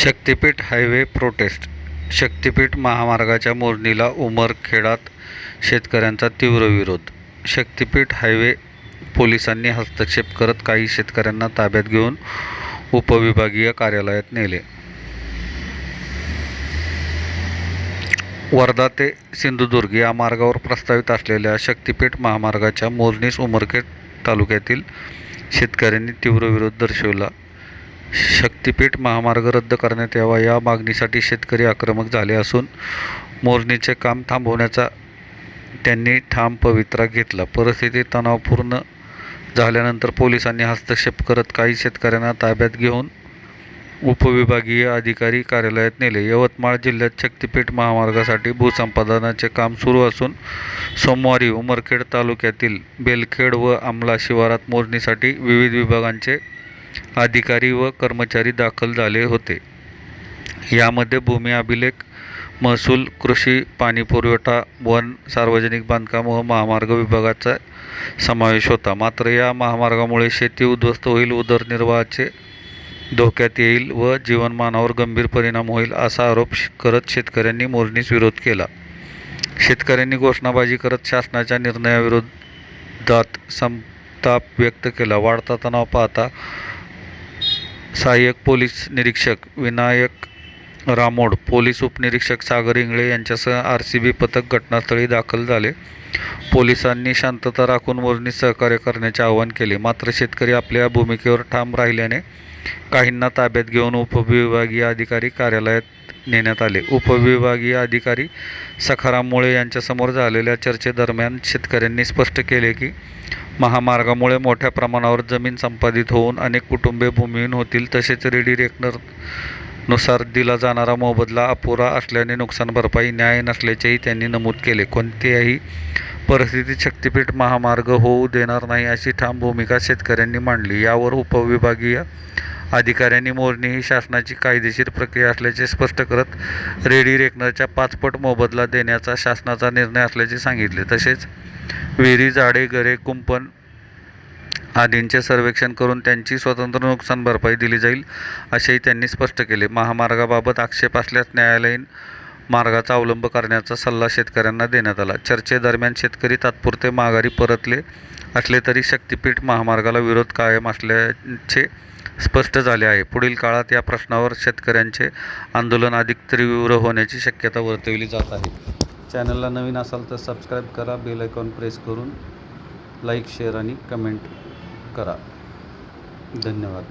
शक्तिपीठ highway prostate. शक्तिपीठ महामार्गाच्या मोजणीला उमरखेडात शेतकऱ्यांचा तीव्र विरोध. शक्तिपीठ हायवे पोलिसांनी हस्तक्षेप करत काही शेतकऱ्यांना ताब्यात घेऊन उपविभागीय कार्यालयात नेले. वर्धा ते सिंधुदुर्ग या मार्गावर प्रस्तावित असलेल्या शक्तिपीठ महामार्गाच्या मोजणीस उमरखेड तालुक्यातील शेतकऱ्यांनी तीव्र विरोध दर्शवला. शक्तिपीठ महामार्ग रद्द करण्यात यावा या मागणीसाठी शेतकरी आक्रमक झाले असून मोजणीचे काम थांबवण्याचा त्यांनी ठाम पवित्रा घेतला. परिस्थिती तणावपूर्ण झाल्यानंतर पोलिसांनी हस्तक्षेप करत काही शेतकऱ्यांना ताब्यात घेऊन उपविभागीय अधिकारी कार्यालयात नेले. यवतमाळ जिल्ह्यात शक्तिपीठ महामार्गासाठी भूसंपादनाचे काम सुरू असून सोमवारी उमरखेड तालुक्यातील बेलखेड व आमला शिवारात मोजणीसाठी विविध विभागांचे अधिकारी व कर्मचारी दाखल झाले होते. यामध्ये भूमी अभिलेख, महसूल, कृषी, पाणीपुरवठा, वन, सार्वजनिक बांधकाम व महामार्ग विभागाचा समावेश होता. मात्र या महामार्गामुळे शेती उद्ध्वस्त होईल, उदरनिर्वाहाचे धोक्यात येईल व जीवनमानावर गंभीर परिणाम होईल असा आरोप करत शेतकऱ्यांनी मोजणीस विरोध केला. शेतकऱ्यांनी घोषणाबाजी करत शासनाच्या निर्णयाविरोधात संताप व्यक्त केला. वाढता तणाव पाहता सहाय्यक पोलीस निरीक्षक विनायक रामोड, पोलीस उपनिरीक्षक सागर इंगळे यांच्यासह RCB पथक घटनास्थळी दाखल झाले. पोलिसांनी शांतता राखून मोजणीस सहकार्य करण्याचे आवाहन केले. मात्र शेतकरी आपल्या भूमिकेवर ठाम राहिल्याने काहींना ताब्यात घेऊन उपविभागीय अधिकारी कार्यालयात नेण्यात आले. उपविभागीय अधिकारी सखाराम मुळे यांच्यासमोर झालेल्या चर्चेदरम्यान शेतकऱ्यांनी स्पष्ट केले की महामार्गामुळे मोठ्या प्रमाणावर जमीन संपादित होऊन अनेक कुटुंबे भूमिहीन होतील. तसेच रेडी रेकनरनुसार दिला जाणारा मोबदला अपुरा असल्याने नुकसान भरपाई न्याय नसल्याचेही त्यांनी नमूद केले. कोणत्याही परिस्थितीत शक्तिपीठ महामार्ग होऊ देणार नाही अशी ठाम भूमिका शेतकऱ्यांनी मांडली. यावर उपविभागीय अधिकाऱ्यांनी मोजणी ही शासनाची कायदेशीर प्रक्रिया असल्याचे स्पष्ट करत रेडी रेकनरच्या 5 पट मोबदला देण्याचा शासनाचा निर्णय असल्याचे सांगितले. तसेच विहिरी, झाडे, घरे, कुंपण आदींचे सर्वेक्षण करून त्यांची स्वतंत्र नुकसान भरपाई दिली जाईल असेही त्यांनी स्पष्ट केले. महामार्गाबाबत आक्षेप असल्यास न्यायालयीन मार्गाचा अवलंब करण्याचा सल्ला शेतकऱ्यांना देण्यात आला. चर्चेदरम्यान शेतकरी तात्पुरते माघारी परतले असले तरी शक्तिपीठ महामार्गाला विरोध कायम असल्याचे स्पष्ट झाले आहे. पुढील काळात या प्रश्नावर शेतकऱ्यांचे आंदोलन अधिक तीव्र होण्याची शक्यता वर्तवली जात आहे. चॅनलला नवीन असाल तर सबस्क्राईब करा, बेल आयकॉन प्रेस करून लाईक, शेअर आणि कमेंट करा. धन्यवाद.